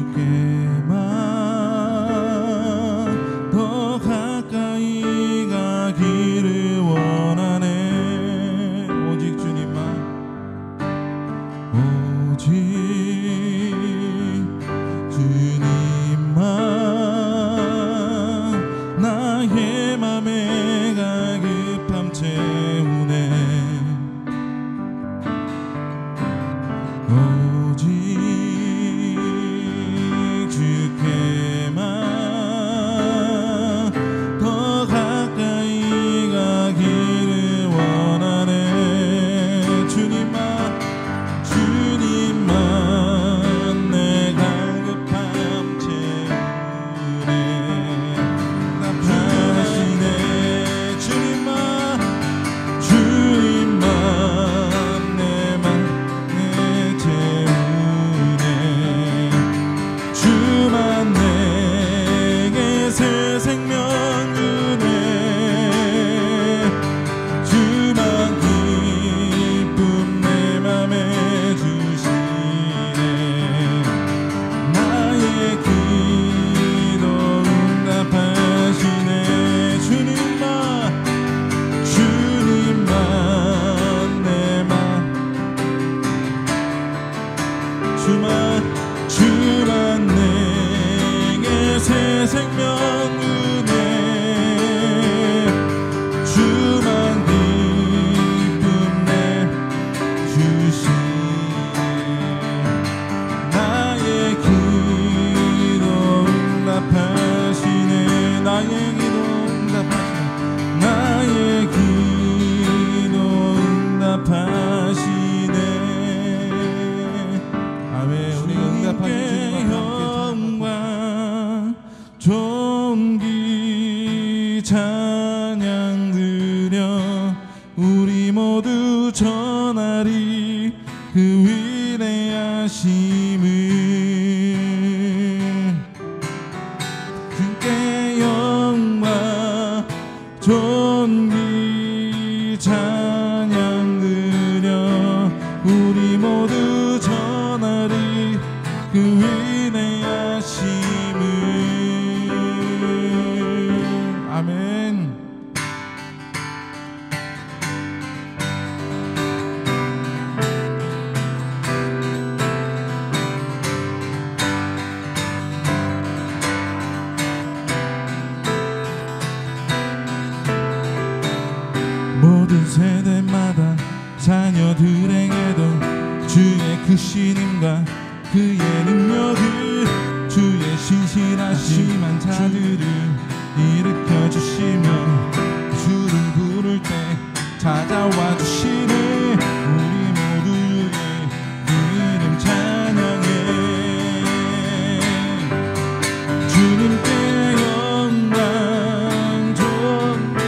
주께만 더 가까이 가기를 원하네. 오직 주님만, 오직 주님만 나의 맘에 가급함 채우네. 오직 주께만 더 가까이 가기를 원하네. 주님만, 주님만 내 갈급함 채우네. 답하시네. 주님만, 주님만 내 맘에 채우네. 주만 내게 새 생명 주네. 주만 기쁨 내 맘에 주시네. 나의 기도 응답하시네. 주님만, 주님만 내 맘, 주만 내게 새 생명 주네. 주만 기쁨 내 주시네. 나의 기도 응답하시네. 나의 기도 응답하시네. 나의 기도 응답하시네. 아멘. 우리 응답하신 주님과 영광 존귀 찬양 드려 우리 모두 전하리 그 위대하심을. 주께 영광 존귀 찬양 드려 우리 모두 전하리 그 위대하심을. 아멘. 모든 세대마다 자녀들에게도 주의 크신임과 그의 능력을, 주의 신실하심한 자들을 일으켜 주시며 주를 부를 때 찾아와 주시네. 우리 모두의 그 이름 찬양해. 주님께 영광 존귀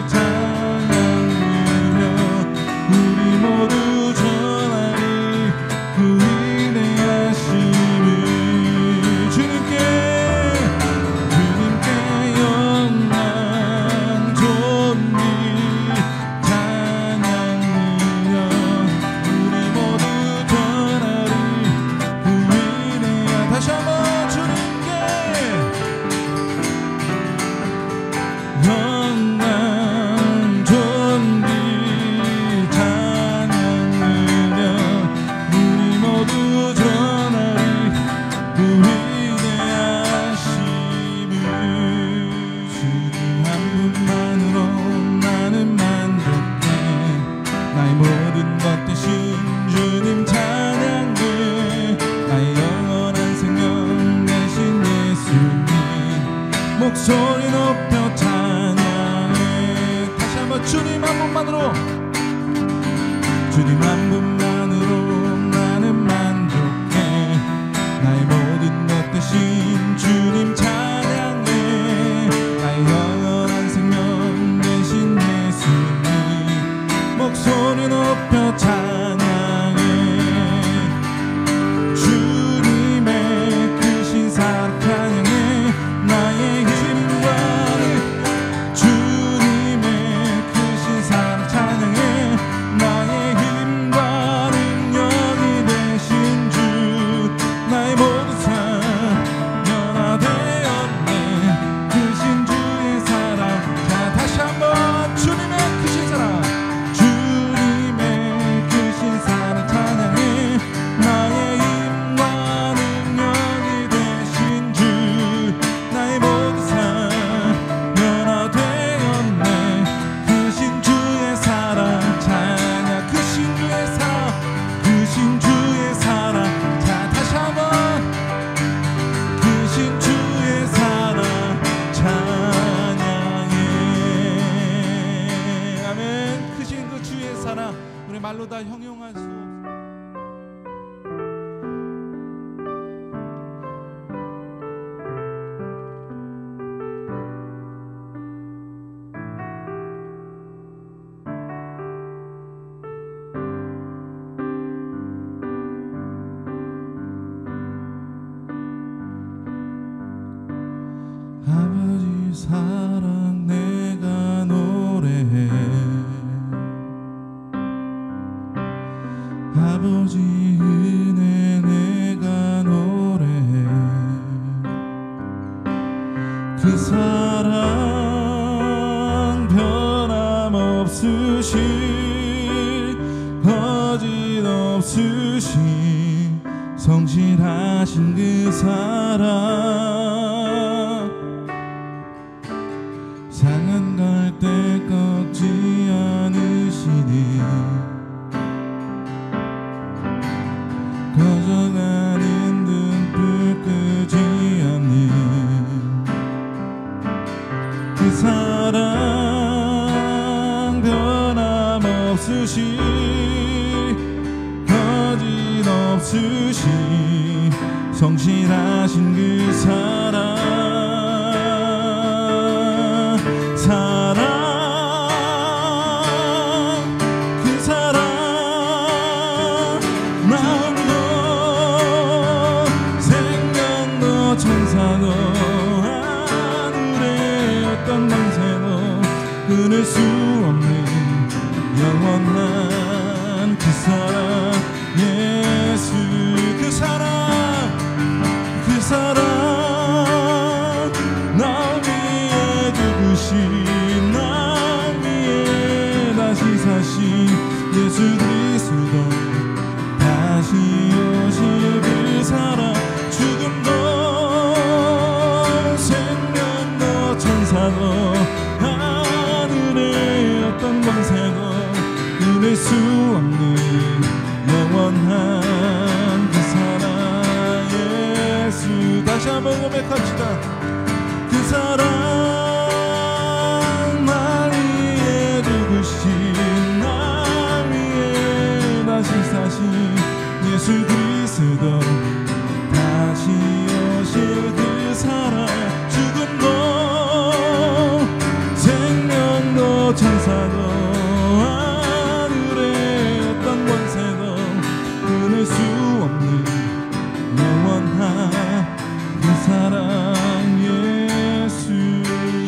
찬양 드려 우리 모두 전하리 그 위대하심을. 주님께 영광 존귀 찬양 드려 우리 모두 전하리 그 위대한. 다시 한번 주님께 영광 존귀 찬양 드려 우리 모두 전하리 그 위대하심을. 주님 한 분만으로 나는 만족해. 나의 모든 것 대신 주님 찬양해. 나의 영원한 생명 대신 예수님 목소리 높여 찬양해. 다시 한번 주님 한 분만으로, 주님 한 분만으로 나는 만족해. 나의 모든 것 대신 주님 찬양해. 나의 영원한 생명 대신 예수님 목소리 높여 찬양해. 주님의 크신 사랑 찬양해. 나의 힘과 주님의 크신 사랑 찬양해. 나의 힘과 사랑 내가 노래해. 아버지 은혜 내가 노래해. 그 사랑 변함없으신 거짓없으신 성실하신 그 사랑 상한 갈대 꺾지 않으시니 꺼져가는 등불 끄지 않는 그 사랑 변함없으신 거짓없으신 성실하신 그 사랑 그 사랑 마음도 생명도 천사도 하늘의 어떤 방새도 끊을 수 없는 영원한 그 사랑 예수 그 사랑 나 위에 죽으신 나 위에 다시 사신 예수 그리스도 다시 오실 그 사랑 죽음도 생명도 천사도 하늘의 어떤 권세도 끊을 수 없는 영원한 그 사랑 예수 다시 한번 고백합시다. 그 사랑 나 위에 죽으신 나 위에 다시 사신 예수 그리스도 다시 오실 그 사랑 죽음도 생명도 천사도 하늘의 어떤 권세도 끊을 수 없는 영원한 그 사랑 예수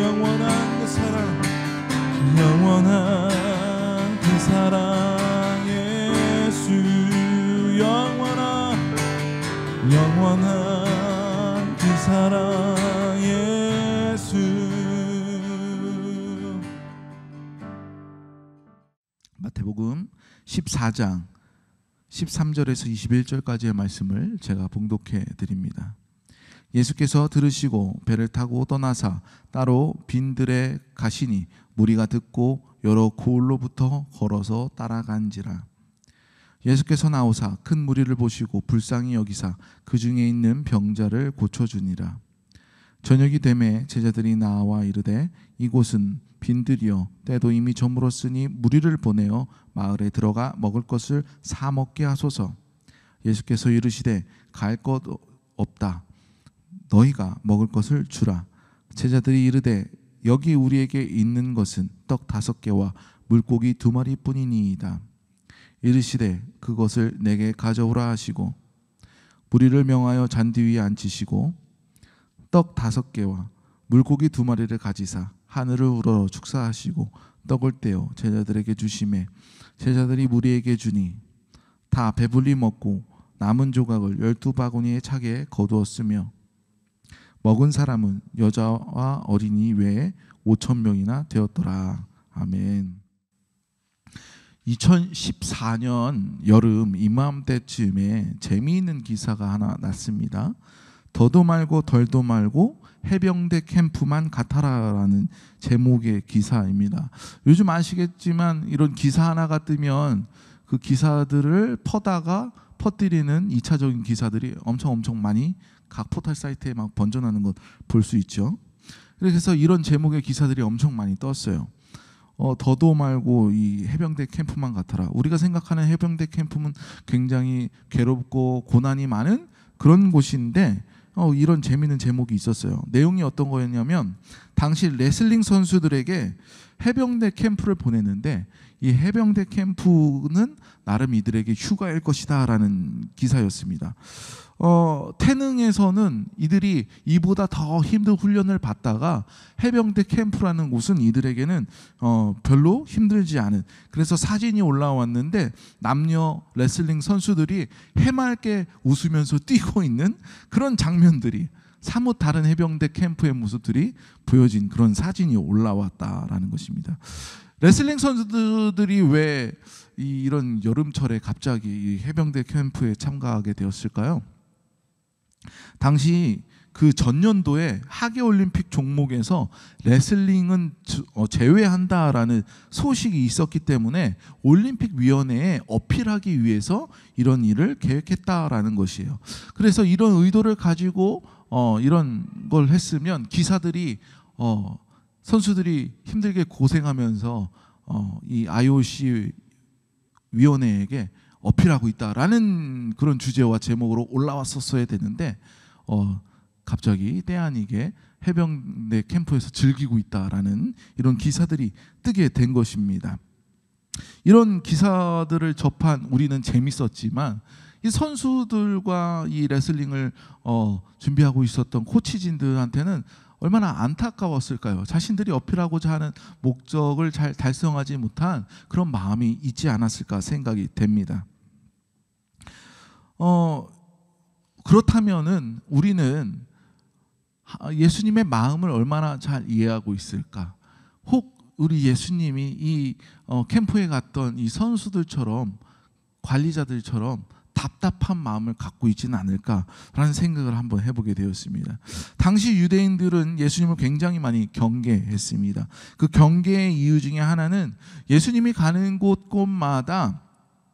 영원한 그 사랑 영원한 그 사랑 예수 영원한 그 사랑 예수. 마태복음 14장 13절에서 21절까지의 말씀을 제가 봉독해 드립니다. 예수께서 들으시고 배를 타고 떠나사 따로 빈들에 가시니 무리가 듣고 여러 고을로부터 걸어서 따라간지라. 예수께서 나오사 큰 무리를 보시고 불쌍히 여기사 그 중에 있는 병자를 고쳐주니라. 저녁이 되매 제자들이 나와 이르되 이곳은 빈들이요 때도 이미 저물었으니 무리를 보내어 마을에 들어가 먹을 것을 사 먹게 하소서. 예수께서 이르시되 갈 것 없다. 너희가 먹을 것을 주라. 제자들이 이르되 여기 우리에게 있는 것은 떡 5개와 물고기 2마리 뿐이니이다. 이르시되 그것을 내게 가져오라 하시고 무리를 명하여 잔디 위에 앉히시고 떡 5개와 물고기 2마리를 가지사 하늘을 우러러 축사하시고 떡을 떼어 제자들에게 주시매 제자들이 무리에게 주니 다 배불리 먹고 남은 조각을 12바구니의 차게 거두었으며 먹은 사람은 여자와 어린이 외에 5,000명이나 되었더라. 아멘. 2014년 여름 이맘때쯤에 재미있는 기사가 하나 났습니다. 더도 말고 덜도 말고 해병대 캠프만 같아라라는 제목의 기사입니다. 요즘 아시겠지만 이런 기사 하나가 뜨면 그 기사들을 퍼다가 퍼뜨리는 2차적인 기사들이 엄청 많이 각 포털 사이트에 막 번져나는 것 볼 수 있죠. 그래서 이런 제목의 기사들이 엄청 많이 떴어요. 더도 말고 이 해병대 캠프만 같아라. 우리가 생각하는 해병대 캠프는 굉장히 괴롭고 고난이 많은 그런 곳인데 이런 재미있는 제목이 있었어요. 내용이 어떤 거였냐면 당시 레슬링 선수들에게 해병대 캠프를 보냈는데 이 해병대 캠프는 나름 이들에게 휴가일 것이다라는 기사였습니다. 태능에서는 이들이 이보다 더 힘든 훈련을 받다가 해병대 캠프라는 곳은 이들에게는 별로 힘들지 않은, 그래서 사진이 올라왔는데 남녀 레슬링 선수들이 해맑게 웃으면서 뛰고 있는 그런 장면들이, 사뭇 다른 해병대 캠프의 모습들이 보여진 그런 사진이 올라왔다라는 것입니다. 레슬링 선수들이 왜 이런 여름철에 갑자기 이 해병대 캠프에 참가하게 되었을까요? 당시 그 전년도에 하계올림픽 종목에서 레슬링은 제외한다라는 소식이 있었기 때문에 올림픽위원회에 어필하기 위해서 이런 일을 계획했다라는 것이에요. 그래서 이런 의도를 가지고 이런 걸 했으면 기사들이 선수들이 힘들게 고생하면서 이 IOC 위원회에게 어필하고 있다라는 그런 주제와 제목으로 올라왔었어야 되는데 갑자기 때 아니게 해병대 캠프에서 즐기고 있다라는 이런 기사들이 뜨게 된 것입니다. 이런 기사들을 접한 우리는 재밌었지만 이 선수들과 이 레슬링을 준비하고 있었던 코치진들한테는 얼마나 안타까웠을까요? 자신들이 어필하고자 하는 목적을 잘 달성하지 못한 그런 마음이 있지 않았을까 생각이 됩니다. 그렇다면은 우리는 예수님의 마음을 얼마나 잘 이해하고 있을까? 혹 우리 예수님이 이 캠프에 갔던 이 선수들처럼, 관리자들처럼 답답한 마음을 갖고 있지는 않을까라는 생각을 한번 해보게 되었습니다. 당시 유대인들은 예수님을 굉장히 많이 경계했습니다. 그 경계의 이유 중에 하나는 예수님이 가는 곳곳마다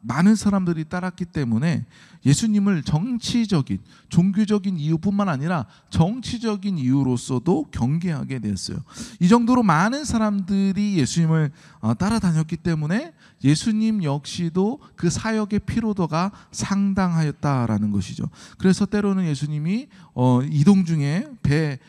많은 사람들이 따랐기 때문에 예수님을 정치적인, 종교적인 이유뿐만 아니라 정치적인 이유로서도 경계하게 됐어요. 이 정도로 많은 사람들이 예수님을 따라다녔기 때문에 예수님 역시도 그 사역의 피로도가 상당하였다라는 것이죠. 그래서 때로는 예수님이 이동 중에 배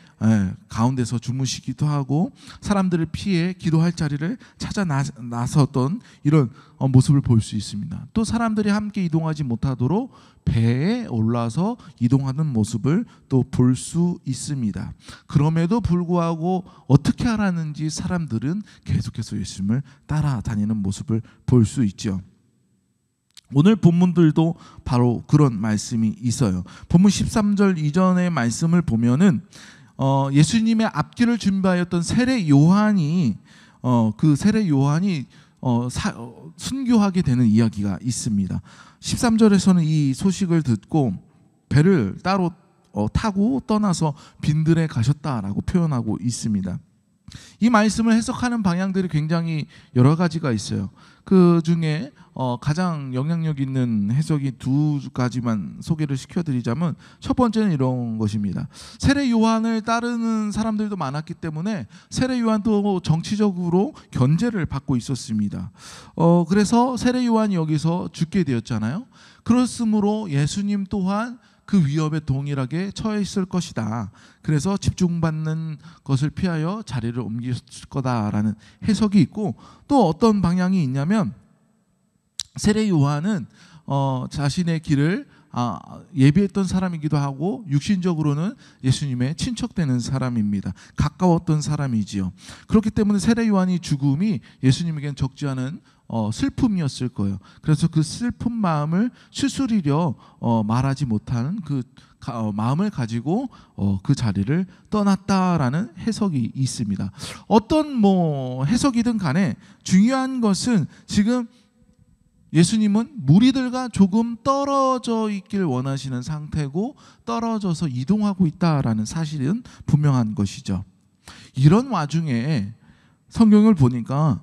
가운데서 주무시기도 하고 사람들을 피해 기도할 자리를 찾아 나섰던 이런 모습을 볼 수 있습니다. 또 사람들이 함께 이동하지 못하도록 배에 올라서 이동하는 모습을 또 볼 수 있습니다. 그럼에도 불구하고 어떻게 하라는지 사람들은 계속해서 예수님을 따라다니는 모습을 볼 수 있죠. 오늘 본문들도 바로 그런 말씀이 있어요. 본문 13절 이전의 말씀을 보면은 예수님의 앞길을 준비하였던 세례 요한이 그 세례 요한이 순교하게 되는 이야기가 있습니다. 13절에서는 이 소식을 듣고 배를 따로 타고 떠나서 빈들에 가셨다라고 표현하고 있습니다. 이 말씀을 해석하는 방향들이 굉장히 여러 가지가 있어요. 그 중에 가장 영향력 있는 해석이 두 가지만 소개를 시켜드리자면, 첫 번째는 이런 것입니다. 세례 요한을 따르는 사람들도 많았기 때문에 세례 요한도 정치적으로 견제를 받고 있었습니다. 그래서 세례 요한이 여기서 죽게 되었잖아요. 그렇으므로 예수님 또한 그 위협에 동일하게 처해 있을 것이다. 그래서 집중받는 것을 피하여 자리를 옮겼을 거다라는 해석이 있고, 또 어떤 방향이 있냐면 세례 요한은 자신의 길을 예비했던 사람이기도 하고 육신적으로는 예수님의 친척되는 사람입니다. 가까웠던 사람이지요. 그렇기 때문에 세례 요한이 죽음이 예수님에겐 적지 않은 슬픔이었을 거예요. 그래서 그 슬픈 마음을 추스리려 말하지 못하는 그 마음을 가지고 그 자리를 떠났다라는 해석이 있습니다. 어떤 해석이든 간에 중요한 것은 지금 예수님은 무리들과 조금 떨어져 있길 원하시는 상태고 떨어져서 이동하고 있다라는 사실은 분명한 것이죠. 이런 와중에 성경을 보니까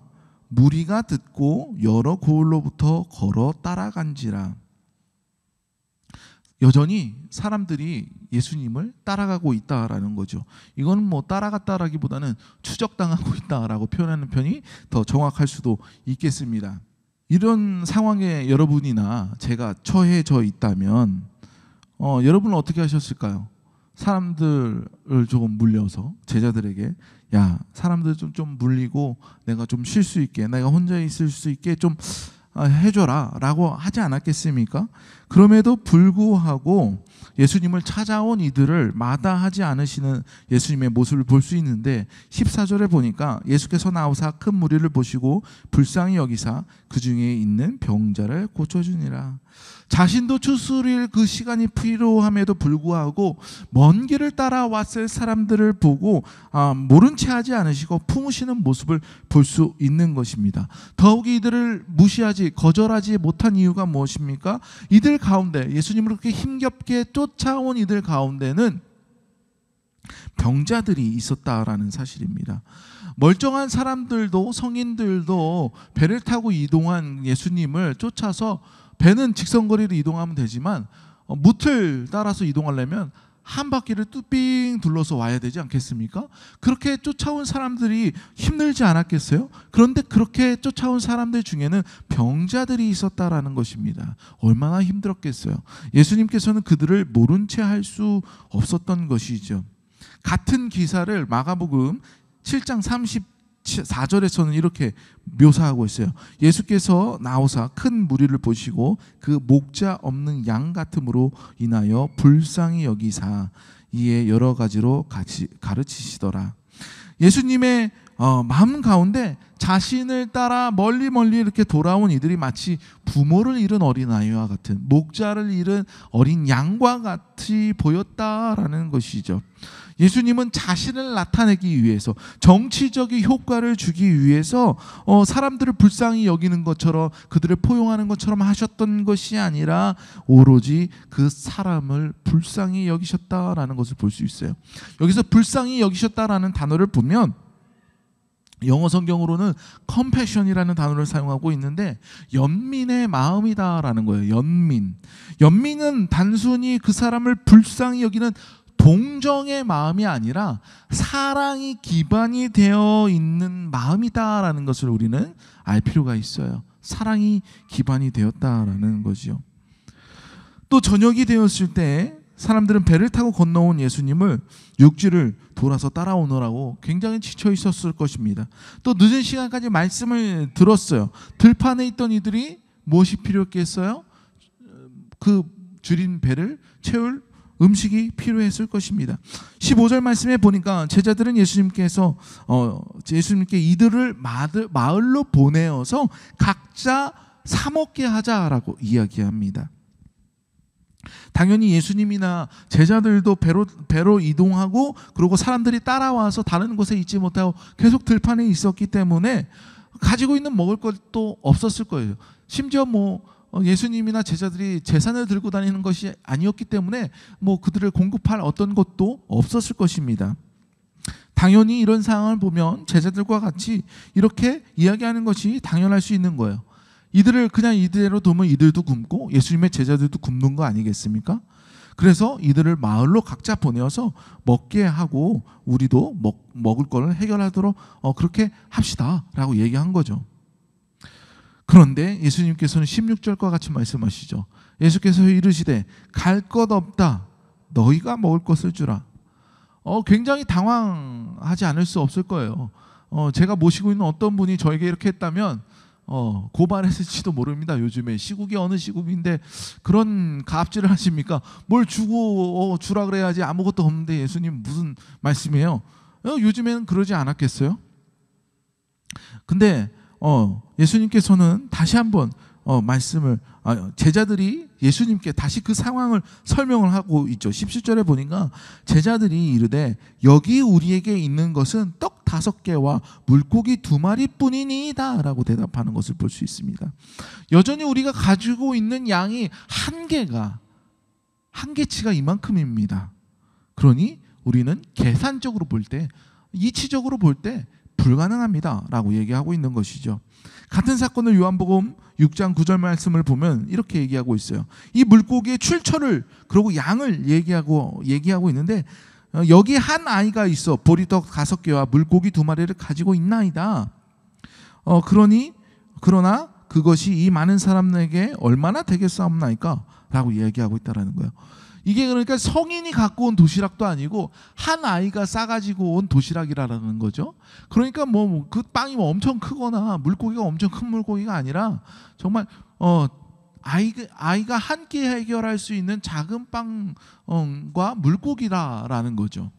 무리가 듣고 여러 고을로부터 걸어 따라간지라. 여전히 사람들이 예수님을 따라가고 있다라는 거죠. 이거는 따라갔다라기보다는 추적당하고 있다라고 표현하는 편이 더 정확할 수도 있겠습니다. 이런 상황에 여러분이나 제가 처해져 있다면 여러분은 어떻게 하셨을까요? 사람들을 조금 물려서 제자들에게 야, 사람들 좀 물리고 내가 좀 쉴 수 있게, 내가 혼자 있을 수 있게 좀 해줘라 라고 하지 않았겠습니까? 그럼에도 불구하고 예수님을 찾아온 이들을 마다하지 않으시는 예수님의 모습을 볼 수 있는데 14절에 보니까 예수께서 나오사 큰 무리를 보시고 불쌍히 여기사 그 중에 있는 병자를 고쳐주니라. 자신도 추스릴 그 시간이 필요함에도 불구하고 먼 길을 따라왔을 사람들을 보고 모른 채 하지 않으시고 품으시는 모습을 볼 수 있는 것입니다. 더욱이 이들을 무시하지 거절하지 못한 이유가 무엇입니까? 이들 가운데 예수님을 그렇게 힘겹게 쫓아온 이들 가운데는 병자들이 있었다라는 사실입니다. 멀쩡한 사람들도 성인들도 배를 타고 이동한 예수님을 쫓아서 배는 직선거리로 이동하면 되지만 무틀 따라서 이동하려면 한 바퀴를 뚜빙 둘러서 와야 되지 않겠습니까? 그렇게 쫓아온 사람들이 힘들지 않았겠어요? 그런데 그렇게 쫓아온 사람들 중에는 병자들이 있었다라는 것입니다. 얼마나 힘들었겠어요? 예수님께서는 그들을 모른 채 할 수 없었던 것이죠. 같은 기사를 마가복음 7장 34절에서는 이렇게 묘사하고 있어요. 예수께서 나오사 큰 무리를 보시고 그 목자 없는 양 같음으로 인하여 불쌍히 여기사 이에 여러 가지로 같이 가르치시더라. 예수님의 마음 가운데 자신을 따라 멀리 이렇게 돌아온 이들이 마치 부모를 잃은 어린아이와 같은, 목자를 잃은 어린 양과 같이 보였다라는 것이죠. 예수님은 자신을 나타내기 위해서, 정치적인 효과를 주기 위해서 사람들을 불쌍히 여기는 것처럼, 그들을 포용하는 것처럼 하셨던 것이 아니라 오로지 그 사람을 불쌍히 여기셨다라는 것을 볼 수 있어요. 여기서 불쌍히 여기셨다라는 단어를 보면 영어 성경으로는 compassion이라는 단어를 사용하고 있는데 연민의 마음이다라는 거예요. 연민은 단순히 그 사람을 불쌍히 여기는 동정의 마음이 아니라 사랑이 기반이 되어 있는 마음이다라는 것을 우리는 알 필요가 있어요. 사랑이 기반이 되었다라는 거지요. 또 저녁이 되었을 때 사람들은 배를 타고 건너온 예수님을 육지를 돌아서 따라오느라고 굉장히 지쳐 있었을 것입니다. 또 늦은 시간까지 말씀을 들었어요. 들판에 있던 이들이 무엇이 필요했겠어요? 그 줄인 배를 채울 음식이 필요했을 것입니다. 15절 말씀에 보니까 제자들은 예수님께 이들을 마을로 보내어서 각자 사 먹게 하자라고 이야기합니다. 당연히 예수님이나 제자들도 배로 이동하고 그리고 사람들이 따라와서 다른 곳에 있지 못하고 계속 들판에 있었기 때문에 가지고 있는 먹을 것도 없었을 거예요. 심지어 예수님이나 제자들이 재산을 들고 다니는 것이 아니었기 때문에 그들을 공급할 어떤 것도 없었을 것입니다. 당연히 이런 상황을 보면 제자들과 같이 이렇게 이야기하는 것이 당연할 수 있는 거예요. 이들을 그냥 이대로 두면 이들도 굶고 예수님의 제자들도 굶는 거 아니겠습니까? 그래서 이들을 마을로 각자 보내어서 먹게 하고 우리도 먹을 거를 해결하도록 그렇게 합시다 라고 얘기한 거죠. 그런데 예수님께서는 16절과 같이 말씀하시죠. 예수께서 이르시되 갈 것 없다 너희가 먹을 것을 주라. 굉장히 당황하지 않을 수 없을 거예요. 제가 모시고 있는 어떤 분이 저에게 이렇게 했다면 고발했을지도 모릅니다. 요즘에 시국이 어느 시국인데 그런 가압질을 하십니까? 뭘 주고 주라 그래야지 아무것도 없는데 예수님 무슨 말씀이에요? 요즘에는 그러지 않았겠어요? 근데 예수님께서는 다시 한번 말씀을 제자들이 예수님께 다시 그 상황을 설명을 하고 있죠. 17절에 보니까 제자들이 이르되 여기 우리에게 있는 것은 떡 5개와 물고기 2마리뿐이니이다 라고 대답하는 것을 볼 수 있습니다. 여전히 우리가 가지고 있는 양이 한계치가 이만큼입니다. 그러니 우리는 계산적으로 볼 때, 이치적으로 볼 때 불가능합니다 라고 얘기하고 있는 것이죠. 같은 사건을 요한복음 6장 9절 말씀을 보면 이렇게 얘기하고 있어요. 이 물고기의 출처를 그리고 양을 얘기하고 있는데 여기 한 아이가 있어 보리떡 5개와 물고기 2마리를 가지고 있나이다. 그러나 그것이 이 많은 사람에게 얼마나 되겠사옵나이까 라고 얘기하고 있다는 거예요. 이게 그러니까 성인이 갖고 온 도시락도 아니고 한 아이가 싸가지고 온 도시락이라는 거죠. 그러니까 뭐 그 빵이 뭐 엄청 크거나 물고기가 엄청 큰 물고기가 아니라 정말 아이가 한 끼 해결할 수 있는 작은 빵과 물고기라는 거죠.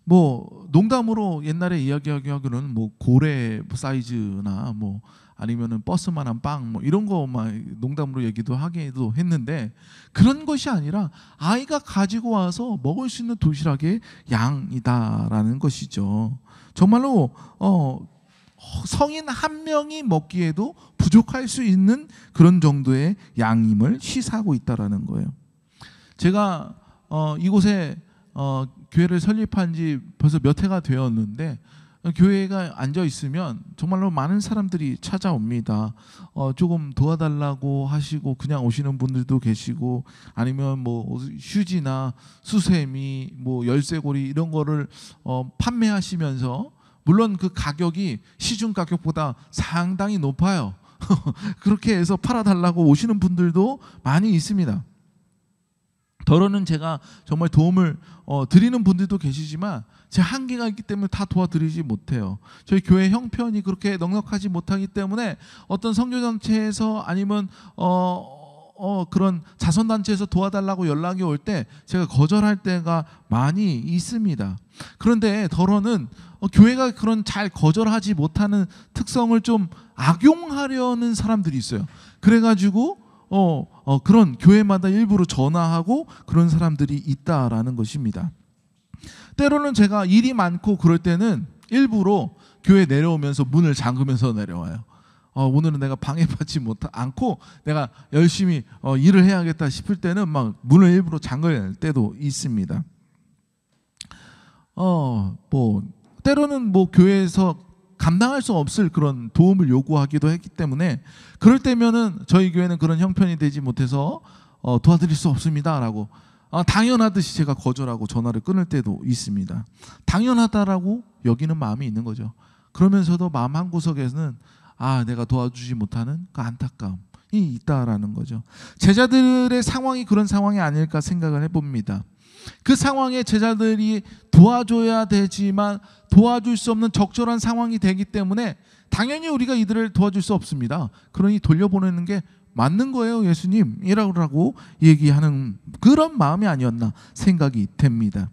뭐 농담으로 옛날에 이야기하기로는 뭐 고래 사이즈나 뭐 아니면은 버스만한 빵 뭐 이런 거만 농담으로 얘기도 하기도 했는데, 그런 것이 아니라 아이가 가지고 와서 먹을 수 있는 도시락의 양이다라는 것이죠. 정말로 성인 한 명이 먹기에도 부족할 수 있는 그런 정도의 양임을 시사하고 있다라는 거예요. 제가 이곳에 교회를 설립한 지 벌써 몇 해가 되었는데, 교회가 앉아 있으면 정말로 많은 사람들이 찾아옵니다. 조금 도와달라고 하시고 그냥 오시는 분들도 계시고, 아니면 뭐 휴지나 수세미, 뭐 열쇠고리 이런 거를 판매하시면서, 물론 그 가격이 시중 가격보다 상당히 높아요. 그렇게 해서 팔아달라고 오시는 분들도 많이 있습니다. 더러는 제가 정말 도움을 드리는 분들도 계시지만 제 한계가 있기 때문에 다 도와드리지 못해요. 저희 교회 형편이 그렇게 넉넉하지 못하기 때문에 어떤 선교단체에서 아니면 그런 자선단체에서 도와달라고 연락이 올 때 제가 거절할 때가 많이 있습니다. 그런데 더러는 교회가 그런 잘 거절하지 못하는 특성을 좀 악용하려는 사람들이 있어요. 그래가지고 그런 교회마다 일부러 전화하고 그런 사람들이 있다라는 것입니다. 때로는 제가 일이 많고 그럴 때는 일부러 교회 내려오면서 문을 잠그면서 내려와요. 오늘은 내가 방해받지 않고 내가 열심히 일을 해야겠다 싶을 때는 막 문을 일부러 잠글 때도 있습니다. 뭐 때로는 뭐 교회에서 감당할 수 없을 그런 도움을 요구하기도 했기 때문에, 그럴 때면은 저희 교회는 그런 형편이 되지 못해서 도와드릴 수 없습니다라고 당연하듯이 제가 거절하고 전화를 끊을 때도 있습니다. 당연하다라고 여기는 마음이 있는 거죠. 그러면서도 마음 한구석에는 내가 도와주지 못하는 그 안타까움이 있다라는 거죠. 제자들의 상황이 그런 상황이 아닐까 생각을 해봅니다. 그 상황에 제자들이 도와줘야 되지만 도와줄 수 없는 적절한 상황이 되기 때문에 당연히 우리가 이들을 도와줄 수 없습니다. 그러니 돌려보내는 게 맞는 거예요, 예수님이라고 얘기하는 그런 마음이 아니었나 생각이 됩니다.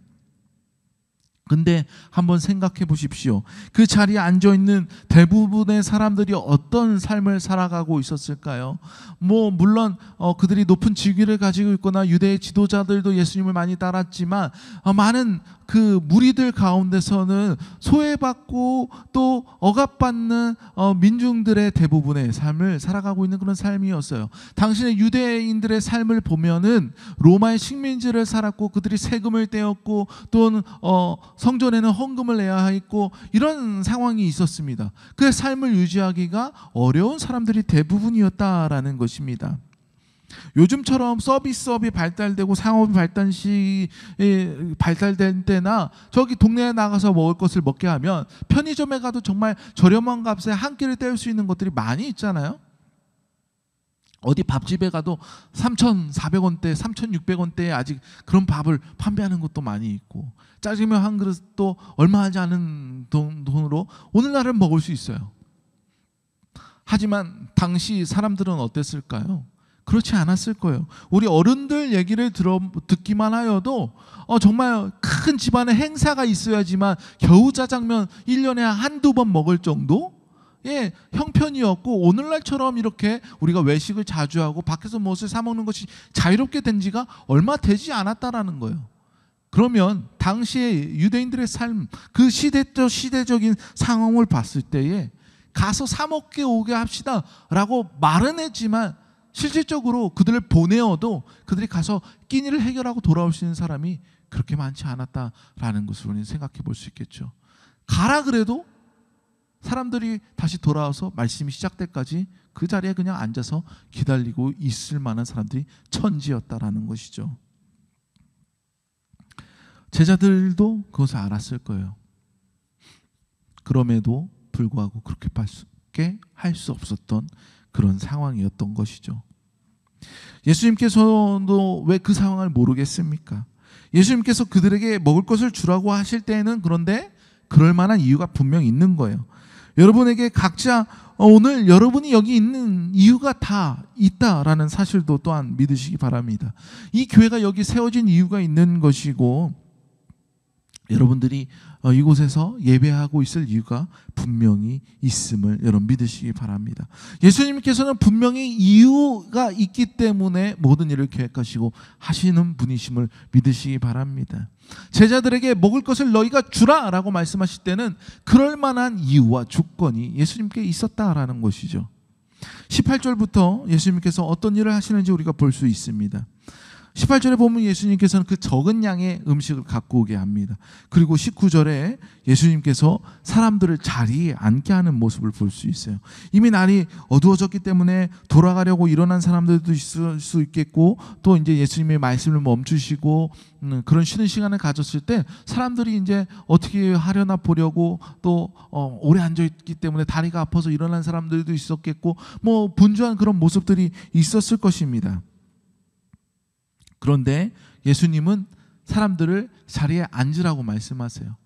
근데 한번 생각해 보십시오. 그 자리에 앉아 있는 대부분의 사람들이 어떤 삶을 살아가고 있었을까요? 뭐 물론 그들이 높은 직위를 가지고 있거나 유대의 지도자들도 예수님을 많이 따랐지만 많은 그 무리들 가운데서는 소외받고 또 억압받는 민중들의 대부분의 삶을 살아가고 있는 그런 삶이었어요. 당신의 유대인들의 삶을 보면은 로마의 식민지를 살았고 그들이 세금을 떼었고 또는 성전에는 헌금을 내야 했고 이런 상황이 있었습니다. 그 삶을 유지하기가 어려운 사람들이 대부분이었다라는 것입니다. 요즘처럼 서비스업이 발달되고 상업이 발달된 때나 저기 동네에 나가서 먹을 것을 먹게 하면 편의점에 가도 정말 저렴한 값에 한 끼를 때울 수 있는 것들이 많이 있잖아요. 어디 밥집에 가도 3,400원대, 3,600원대에 아직 그런 밥을 판매하는 것도 많이 있고, 짜장면 한 그릇도 얼마 하지 않은 돈으로 오늘날은 먹을 수 있어요. 하지만 당시 사람들은 어땠을까요? 그렇지 않았을 거예요. 우리 어른들 얘기를 듣기만 하여도 정말 큰 집안에 행사가 있어야지만 겨우 짜장면 1년에 한두 번 먹을 정도의 형편이었고, 오늘날처럼 이렇게 우리가 외식을 자주 하고 밖에서 무엇을 사 먹는 것이 자유롭게 된 지가 얼마 되지 않았다라는 거예요. 그러면 당시의 유대인들의 삶, 그 시대적인 상황을 봤을 때에 가서 사 먹게 오게 합시다 라고 말은 했지만 실질적으로 그들을 보내어도 그들이 가서 끼니를 해결하고 돌아올 수 있는 사람이 그렇게 많지 않았다라는 것을 우리는 생각해 볼 수 있겠죠. 가라 그래도 사람들이 다시 돌아와서 말씀이 시작될 때까지 그 자리에 그냥 앉아서 기다리고 있을 만한 사람들이 천지였다라는 것이죠. 제자들도 그것을 알았을 거예요. 그럼에도 불구하고 그렇게 할 수 없었던 그런 상황이었던 것이죠. 예수님께서도 왜 그 상황을 모르겠습니까? 예수님께서 그들에게 먹을 것을 주라고 하실 때에는 그런데 그럴 만한 이유가 분명히 있는 거예요. 여러분에게 각자 오늘 여러분이 여기 있는 이유가 다 있다라는 사실도 또한 믿으시기 바랍니다. 이 교회가 여기 세워진 이유가 있는 것이고, 여러분들이 이곳에서 예배하고 있을 이유가 분명히 있음을 여러분 믿으시기 바랍니다. 예수님께서는 분명히 이유가 있기 때문에 모든 일을 계획하시고 하시는 분이심을 믿으시기 바랍니다. 제자들에게 먹을 것을 너희가 주라 라고 말씀하실 때는 그럴 만한 이유와 조건이 예수님께 있었다라는 것이죠. 18절부터 예수님께서 어떤 일을 하시는지 우리가 볼 수 있습니다. 18절에 보면 예수님께서는 그 적은 양의 음식을 갖고 오게 합니다. 그리고 19절에 예수님께서 사람들을 자리에 앉게 하는 모습을 볼 수 있어요. 이미 날이 어두워졌기 때문에 돌아가려고 일어난 사람들도 있을 수 있겠고, 또 이제 예수님의 말씀을 멈추시고 그런 쉬는 시간을 가졌을 때 사람들이 이제 어떻게 하려나 보려고, 또 오래 앉아있기 때문에 다리가 아파서 일어난 사람들도 있었겠고, 뭐 분주한 그런 모습들이 있었을 것입니다. 그런데 예수님은 사람들을 자리에 앉으라고 말씀하세요.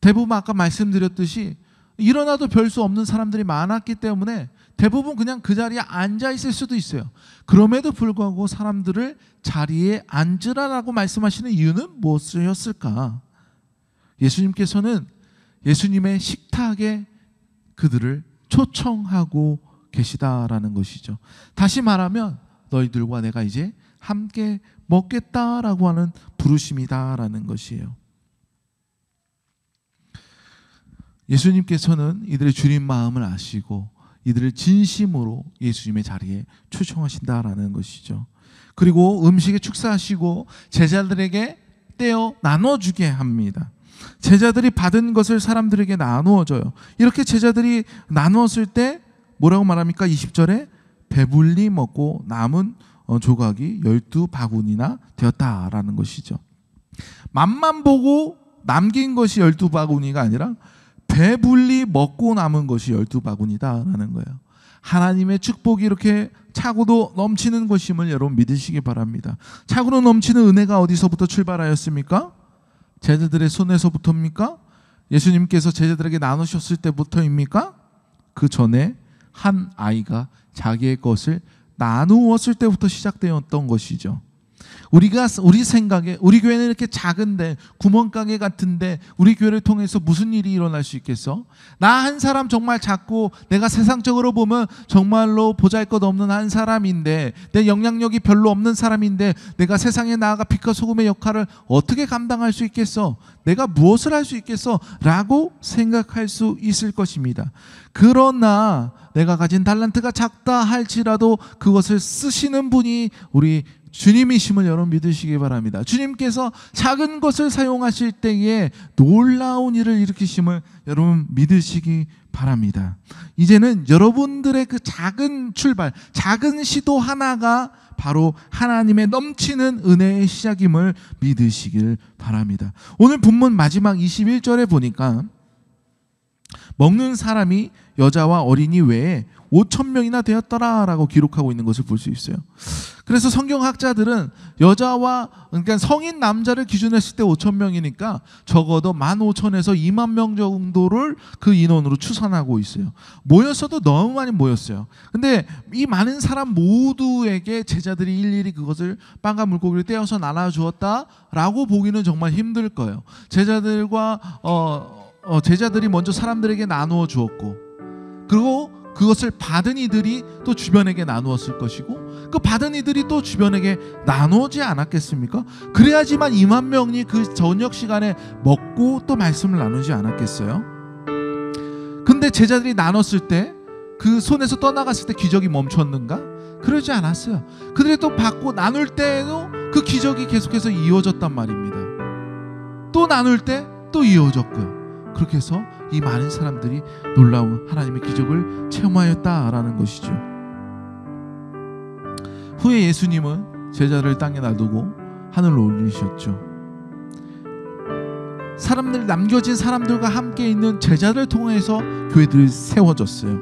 대부분 아까 말씀드렸듯이 일어나도 별 수 없는 사람들이 많았기 때문에 대부분 그냥 그 자리에 앉아 있을 수도 있어요. 그럼에도 불구하고 사람들을 자리에 앉으라고 말씀하시는 이유는 무엇이었을까? 예수님께서는 예수님의 식탁에 그들을 초청하고 계시다라는 것이죠. 다시 말하면 너희들과 내가 이제 함께 먹겠다라고 하는 부르심이다라는 것이에요. 예수님께서는 이들의 주님 마음을 아시고 이들을 진심으로 예수님의 자리에 초청하신다라는 것이죠. 그리고 음식에 축사하시고 제자들에게 떼어 나눠주게 합니다. 제자들이 받은 것을 사람들에게 나누어줘요. 이렇게 제자들이 나누었을 때 뭐라고 말합니까? 20절에 배불리 먹고 남은 조각이 12바구니나 되었다라는 것이죠. 맛만 보고 남긴 것이 12바구니가 아니라 배불리 먹고 남은 것이 12바구니다라는 거예요. 하나님의 축복이 이렇게 차고도 넘치는 것임을 여러분 믿으시기 바랍니다. 차고도 넘치는 은혜가 어디서부터 출발하였습니까? 제자들의 손에서부터입니까? 예수님께서 제자들에게 나누셨을 때부터입니까? 그 전에 한 아이가 자기의 것을 나누었을 때부터 시작되었던 것이죠. 우리 생각에 우리 교회는 이렇게 작은데 구멍가게 같은데 우리 교회를 통해서 무슨 일이 일어날 수 있겠어? 나 한 사람 정말 작고 내가 세상적으로 보면 정말로 보잘것없는 한 사람인데, 내 영향력이 별로 없는 사람인데 내가 세상에 나아가 빛과 소금의 역할을 어떻게 감당할 수 있겠어? 내가 무엇을 할 수 있겠어? 라고 생각할 수 있을 것입니다. 그러나 내가 가진 달란트가 작다 할지라도 그것을 쓰시는 분이 우리 주님이심을 여러분 믿으시기 바랍니다. 주님께서 작은 것을 사용하실 때에 놀라운 일을 일으키심을 여러분 믿으시기 바랍니다. 이제는 여러분들의 그 작은 출발, 작은 시도 하나가 바로 하나님의 넘치는 은혜의 시작임을 믿으시길 바랍니다. 오늘 본문 마지막 21절에 보니까 먹는 사람이 여자와 어린이 외에 5,000명이나 되었더라라고 기록하고 있는 것을 볼 수 있어요. 그래서 성경학자들은 여자와, 그러니까 성인 남자를 기준으로 했을 때 5,000명이니까 적어도 15,000에서 2만 명 정도를 그 인원으로 추산하고 있어요. 모였어도 너무 많이 모였어요. 근데 이 많은 사람 모두에게 제자들이 일일이 그것을 빵과 물고기를 떼어서 나눠주었다라고 보기는 정말 힘들 거예요. 제자들이 먼저 사람들에게 나누어 주었고, 그리고 그것을 받은 이들이 또 주변에게 나누었을 것이고, 그 받은 이들이 또 주변에게 나누지 않았겠습니까? 그래야지만 2만 명이 그 저녁 시간에 먹고 또 말씀을 나누지 않았겠어요? 근데 제자들이 나눴을 때 그 손에서 떠나갔을 때 기적이 멈췄는가? 그러지 않았어요. 그들이 또 받고 나눌 때에도 그 기적이 계속해서 이어졌단 말입니다. 또 나눌 때 또 이어졌고요. 그렇게 해서 이 많은 사람들이 놀라운 하나님의 기적을 체험하였다라는 것이죠. 후에 예수님은 제자를 땅에 놔두고 하늘로 올리셨죠. 남겨진 사람들과 함께 있는 제자를 통해서 교회들이 세워졌어요.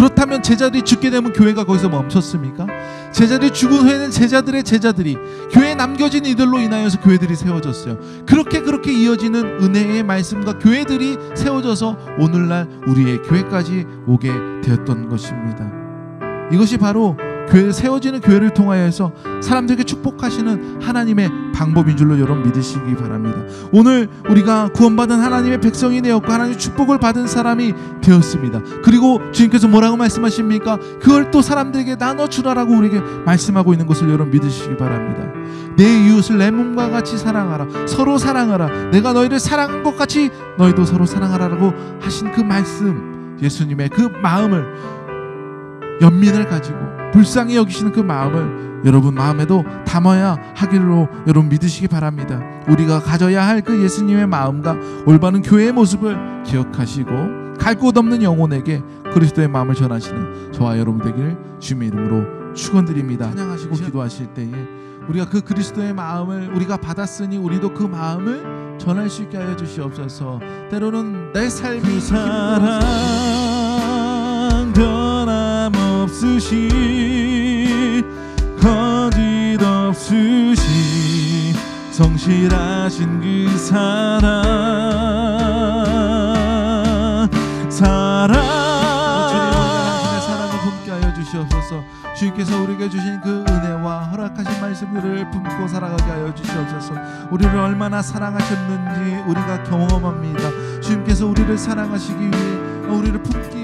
그렇다면 제자들이 죽게 되면 교회가 거기서 멈췄습니까? 제자들이 죽은 후에는 제자들이 교회에 남겨진 이들로 인하여서 교회들이 세워졌어요. 그렇게 이어지는 은혜의 말씀과 교회들이 세워져서 오늘날 우리의 교회까지 오게 되었던 것입니다. 이것이 바로 세워지는 교회를 통하여서 사람들에게 축복하시는 하나님의 방법인 줄로 여러분 믿으시기 바랍니다. 오늘 우리가 구원받은 하나님의 백성이 되었고 하나님의 축복을 받은 사람이 되었습니다. 그리고 주님께서 뭐라고 말씀하십니까? 그걸 또 사람들에게 나눠주라라고 우리에게 말씀하고 있는 것을 여러분 믿으시기 바랍니다. 내 이웃을 내 몸과 같이 사랑하라. 서로 사랑하라. 내가 너희를 사랑한 것 같이 너희도 서로 사랑하라라고 하신 그 말씀, 예수님의 그 마음을, 연민을 가지고 불쌍히 여기시는 그 마음을 여러분 마음에도 담아야 하기로 여러분 믿으시기 바랍니다. 우리가 가져야 할 그 예수님의 마음과 올바른 교회의 모습을 기억하시고 갈 곳 없는 영혼에게 그리스도의 마음을 전하시는 저와 여러분 되기를 주님의 이름으로 축원드립니다. 찬양하시고 기도하실 때에 우리가 그 그리스도의 마음을 우리가 받았으니 우리도 그 마음을 전할 수 있게 하여 주시옵소서. 때로는 내 삶이 그 사랑 변함없으시 거짓 없으시 성실하신 그 사랑 주님, 우리가 사랑을 품게 하여 주시옵소서. 주님께서 우리에게 주신 그 은혜와 허락하신 말씀들을 품고 살아가게 하여 주시옵소서. 우리를 얼마나 사랑하셨는지 우리가 경험합니다. 주님께서 우리를 사랑하시기 위해 우리를 품기